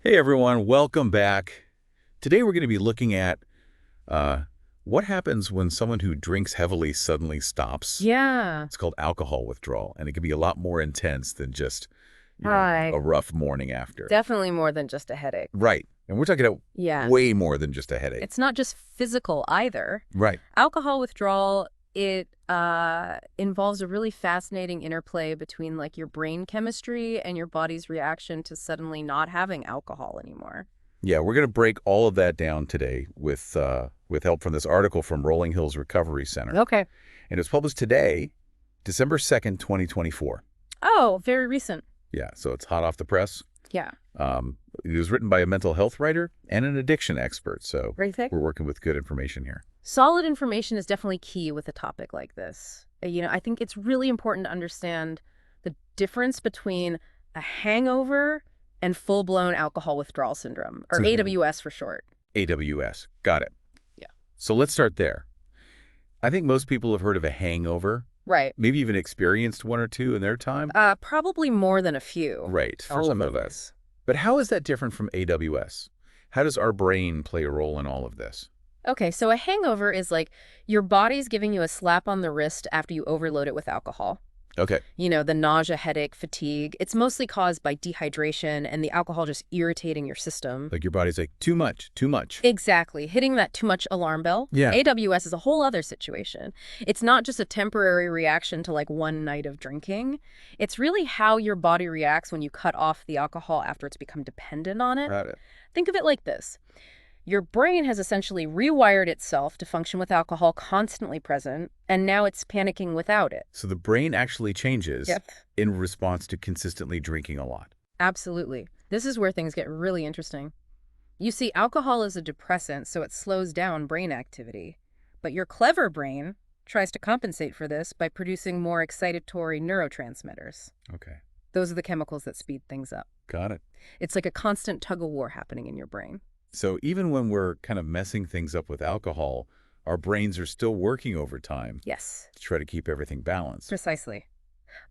Hey everyone, welcome back. Today we're going to be looking at uh, what happens when someone who drinks heavily suddenly stops. Yeah. It's called alcohol withdrawal, and it can be a lot more intense than just, Hi. a rough morning after. Definitely more than just a headache. Right. And we're talking about Yeah. way more than just a headache. It's not just physical either. Right. Alcohol withdrawal, it involves a really fascinating interplay between like your brain chemistry and your body's reaction to suddenly not having alcohol anymore. Yeah, we're going to break all of that down today with help from this article from Rolling Hills Recovery Center. Okay. And it was published today, December 2nd, 2024. Oh, very recent. Yeah, so it's hot off the press. Yeah. It was written by a mental health writer and an addiction expert, so Great thing. we're working with good information here. Solid information is definitely key with a topic like this. I think it's really important to understand the difference between a hangover and full-blown alcohol withdrawal syndrome, or AWS for short. AWS. Got it. Yeah. So let's start there. I think most people have heard of a hangover, Right. maybe even experienced one or two in their time. Probably more than a few. Right, for All some of of those. us. But how is that different from AWS? How does our brain play a role in all of this? Okay, so a hangover is like your body's giving you a slap on the wrist after you overload it with alcohol. Okay. The nausea, headache, fatigue. It's mostly caused by dehydration and the alcohol just irritating your system. Like your body's like, too much, too much. Exactly. Hitting that too much alarm bell. Yeah. AWS is a whole other situation. It's not just a temporary reaction to like one night of drinking. It's really how your body reacts when you cut off the alcohol after it's become dependent on it. Got it. Think of it like this. Your brain has essentially rewired itself to function with alcohol constantly present, and now it's panicking without it. So the brain actually changes Yep. in response to consistently drinking a lot. Absolutely. This is where things get really interesting. You see, alcohol is a depressant, so it slows down brain activity. But your clever brain tries to compensate for this by producing more excitatory neurotransmitters. Okay. Those are the chemicals that speed things up. Got it. It's like a constant tug-of-war happening in your brain. So even when we're kind of messing things up with alcohol, our brains are still working overtime Yes, to try to keep everything balanced. precisely.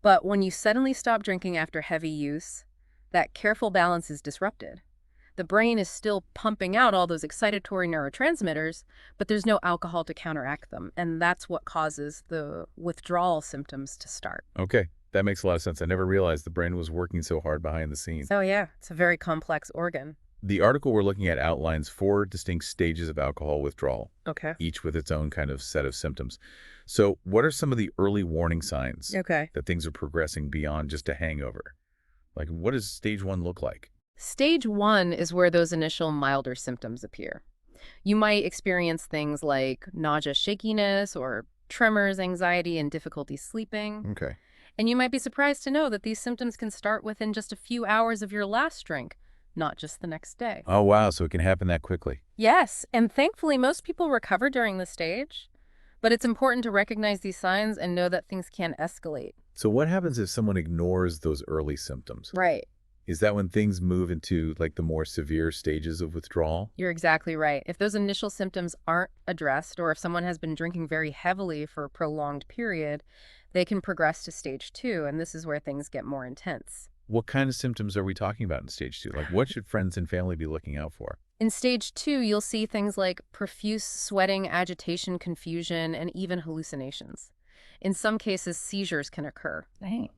But when you suddenly stop drinking after heavy use, that careful balance is disrupted. The brain is still pumping out all those excitatory neurotransmitters, but there's no alcohol to counteract them, and that's what causes the withdrawal symptoms to start. Okay, that makes a lot of sense. I never realized the brain was working so hard behind the scenes. Oh yeah, it's a very complex organ. The article we're looking at outlines 4 distinct stages of alcohol withdrawal, Okay. each with its own kind of set of symptoms. So what are some of the early warning signs Okay. that things are progressing beyond just a hangover? Like, what does stage 1 look like? Stage 1 is where those initial milder symptoms appear. You might experience things like nausea, shakiness, or tremors, anxiety, and difficulty sleeping. Okay. And you might be surprised to know that these symptoms can start within just a few hours of your last drink, not just the next day. Oh, wow. So it can happen that quickly. Yes, and thankfully most people recover during this stage, but it's important to recognize these signs and know that things can escalate. So what happens if someone ignores those early symptoms? Right. Is that when things move into like the more severe stages of withdrawal? You're exactly right. If those initial symptoms aren't addressed, or if someone has been drinking very heavily for a prolonged period, they can progress to stage 2, and this is where things get more intense. What kind of symptoms are we talking about in stage 2? Like, what should friends and family be looking out for? In stage 2, you'll see things like profuse sweating, agitation, confusion, and even hallucinations. In some cases, seizures can occur. Dang.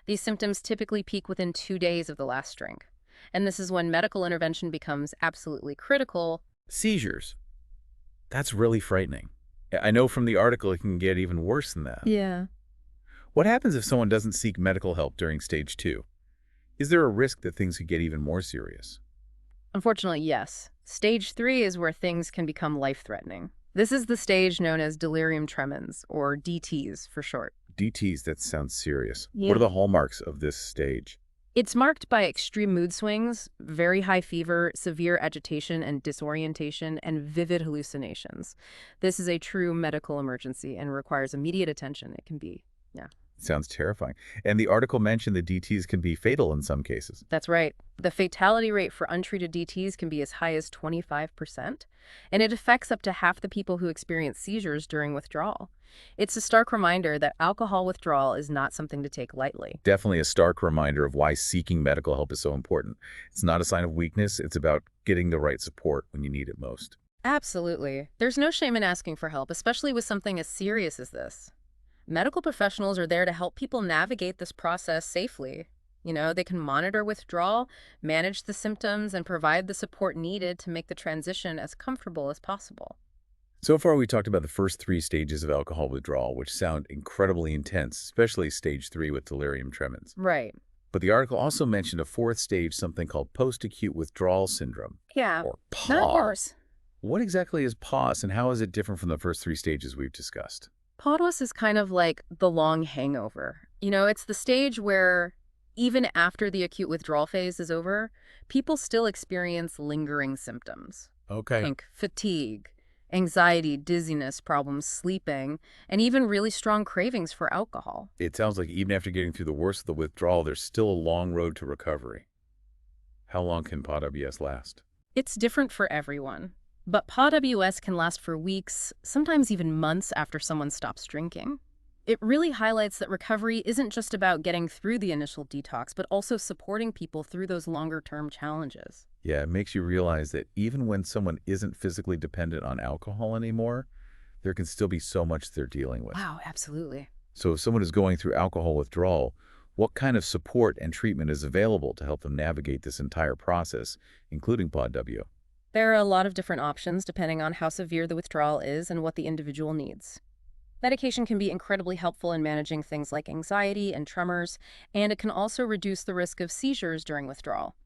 These symptoms typically peak within 2 days of the last drink. And this is when medical intervention becomes absolutely critical. Seizures. That's really frightening. I know from the article it can get even worse than that. Yeah. What happens if someone doesn't seek medical help during stage 2? Is there a risk that things could get even more serious? Unfortunately, yes. Stage 3 is where things can become life-threatening. This is the stage known as delirium tremens, or DTs for short. DTs, that sounds serious. Yeah. What are the hallmarks of this stage? It's marked by extreme mood swings, very high fever, severe agitation and disorientation, and vivid hallucinations. This is a true medical emergency and requires immediate attention. It can be, yeah. Sounds terrifying. And the article mentioned that DTs can be fatal in some cases. That's right. The fatality rate for untreated DTs can be as high as 25%, and it affects up to half the people who experience seizures during withdrawal. It's a stark reminder that alcohol withdrawal is not something to take lightly. Definitely a stark reminder of why seeking medical help is so important. It's not a sign of weakness, it's about getting the right support when you need it most. Absolutely. There's no shame in asking for help, especially with something as serious as this. Medical professionals are there to help people navigate this process safely. They can monitor withdrawal, manage the symptoms, and provide the support needed to make the transition as comfortable as possible. So far, we talked about the first three stages of alcohol withdrawal, which sound incredibly intense, especially stage 3 with delirium tremens. Right. But the article also mentioned a fourth stage, something called post-acute withdrawal syndrome, Yeah, or not PAW. worse. What exactly is PAWS, and how is it different from the first three stages we've discussed? PODWS is kind of like the long hangover. It's the stage where even after the acute withdrawal phase is over, people still experience lingering symptoms. Okay. Think fatigue, anxiety, dizziness, problems sleeping, and even really strong cravings for alcohol. It sounds like even after getting through the worst of the withdrawal, there's still a long road to recovery. How long can PAW-WS last? It's different for everyone, but POWS can last for weeks, sometimes even months after someone stops drinking. It really highlights that recovery isn't just about getting through the initial detox, but also supporting people through those longer-term challenges. Yeah, it makes you realize that even when someone isn't physically dependent on alcohol anymore, there can still be so much they're dealing with. Wow, absolutely. So if someone is going through alcohol withdrawal, what kind of support and treatment is available to help them navigate this entire process, including PAW? There are a lot of different options depending on how severe the withdrawal is and what the individual needs. Medication can be incredibly helpful in managing things like anxiety and tremors, and it can also reduce the risk of seizures during withdrawal.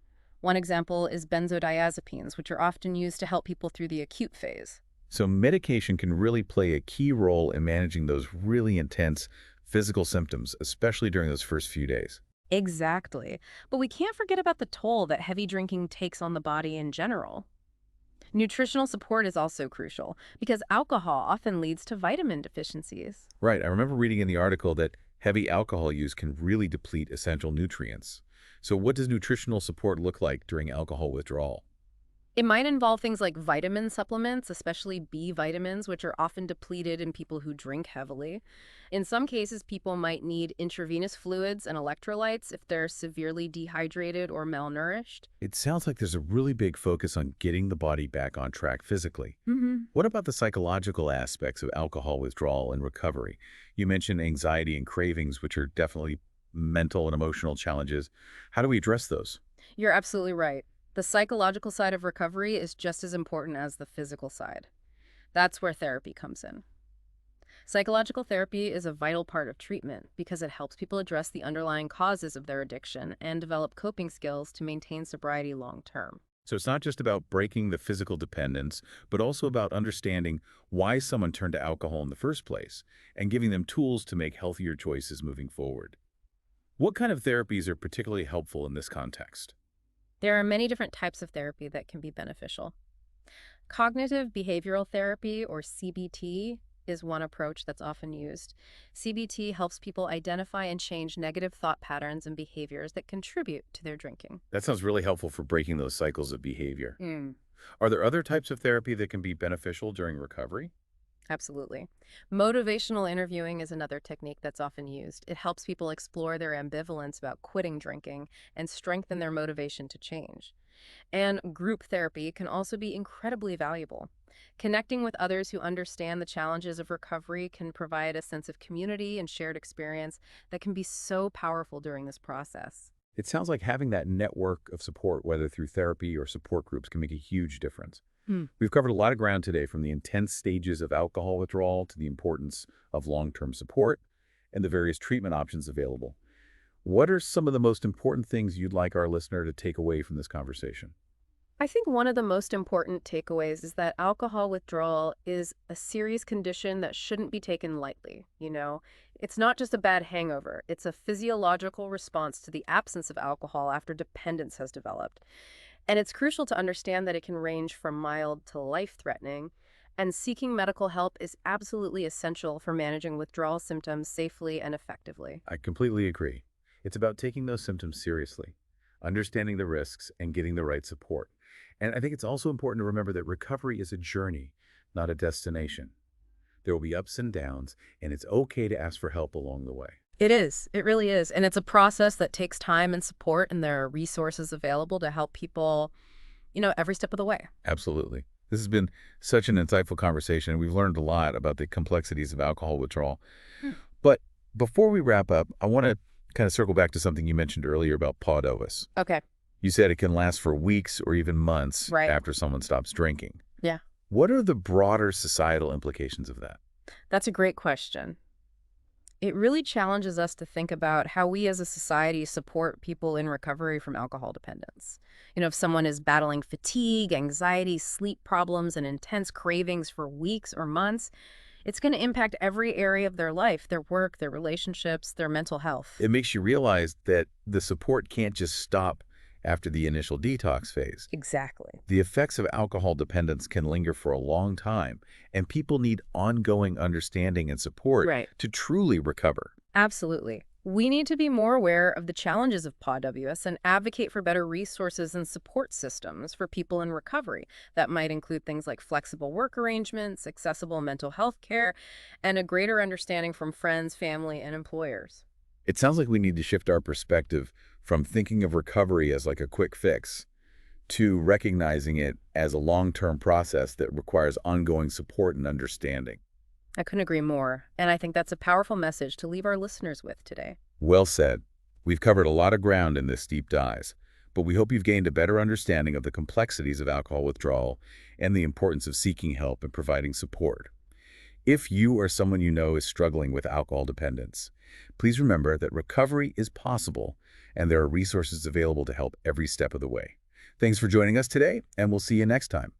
One example is benzodiazepines, which are often used to help people through the acute phase. So medication can really play a key role in managing those really intense physical symptoms, especially during those first few days. Exactly. But we can't forget about the toll that heavy drinking takes on the body in general. Nutritional support is also crucial because alcohol often leads to vitamin deficiencies. Right. I remember reading in the article that heavy alcohol use can really deplete essential nutrients. So what does nutritional support look like during alcohol withdrawal? It might involve things like vitamin supplements, especially B vitamins, which are often depleted in people who drink heavily. In some cases, people might need intravenous fluids and electrolytes if they're severely dehydrated or malnourished. It sounds like there's a really big focus on getting the body back on track physically. Hmm. What about the psychological aspects of alcohol withdrawal and recovery? You mentioned anxiety and cravings, which are definitely mental and emotional challenges. How do we address those? You're absolutely right. The psychological side of recovery is just as important as the physical side. That's where therapy comes in. Psychological therapy is a vital part of treatment because it helps people address the underlying causes of their addiction and develop coping skills to maintain sobriety long term. So it's not just about breaking the physical dependence, but also about understanding why someone turned to alcohol in the first place and giving them tools to make healthier choices moving forward. What kind of therapies are particularly helpful in this context? There are many different types of therapy that can be beneficial. Cognitive behavioral therapy, or CBT, is one approach that's often used. CBT helps people identify and change negative thought patterns and behaviors that contribute to their drinking. That sounds really helpful for breaking those cycles of behavior. Mm. Are there other types of therapy that can be beneficial during recovery? Absolutely. Motivational interviewing is another technique that's often used. It helps people explore their ambivalence about quitting drinking and strengthen their motivation to change. And group therapy can also be incredibly valuable. Connecting with others who understand the challenges of recovery can provide a sense of community and shared experience that can be so powerful during this process. It sounds like having that network of support, whether through therapy or support groups, can make a huge difference. Hmm. We've covered a lot of ground today, from the intense stages of alcohol withdrawal to the importance of long-term support and the various treatment options available. What are some of the most important things you'd like our listener to take away from this conversation? I think one of the most important takeaways is that alcohol withdrawal is a serious condition that shouldn't be taken lightly. It's not just a bad hangover, it's a physiological response to the absence of alcohol after dependence has developed. And it's crucial to understand that it can range from mild to life-threatening, And seeking medical help is absolutely essential for managing withdrawal symptoms safely and effectively. I completely agree. It's about taking those symptoms seriously, understanding the risks, and getting the right support. And I think it's also important to remember that recovery is a journey, not a destination. There will be ups and downs, and it's okay to ask for help along the way. It is. It really is. And it's a process that takes time and support, and there are resources available to help people, every step of the way. Absolutely. This has been such an insightful conversation, and we've learned a lot about the complexities of alcohol withdrawal. Hmm. But before we wrap up, I want to kind of circle back to something you mentioned earlier about PODOVIS. Okay. You said it can last for weeks or even months Right. after someone stops drinking. Yeah. What are the broader societal implications of that? That's a great question. It really challenges us to think about how we as a society support people in recovery from alcohol dependence. If someone is battling fatigue, anxiety, sleep problems, and intense cravings for weeks or months, it's going to impact every area of their life, their work, their relationships, their mental health. It makes you realize that the support can't just stop after the initial detox phase. Exactly. The effects of alcohol dependence can linger for a long time, and people need ongoing understanding and support Right. to truly recover. Absolutely. We need to be more aware of the challenges of PODWS and advocate for better resources and support systems for people in recovery. That might include things like flexible work arrangements, accessible mental health care, and a greater understanding from friends, family, and employers. It sounds like we need to shift our perspective from thinking of recovery as like a quick fix to recognizing it as a long-term process that requires ongoing support and understanding. I couldn't agree more, and I think that's a powerful message to leave our listeners with today. Well said. We've covered a lot of ground in this deep dive, but we hope you've gained a better understanding of the complexities of alcohol withdrawal and the importance of seeking help and providing support. If you or someone you know is struggling with alcohol dependence, please remember that recovery is possible and there are resources available to help every step of the way. Thanks for joining us today, and we'll see you next time.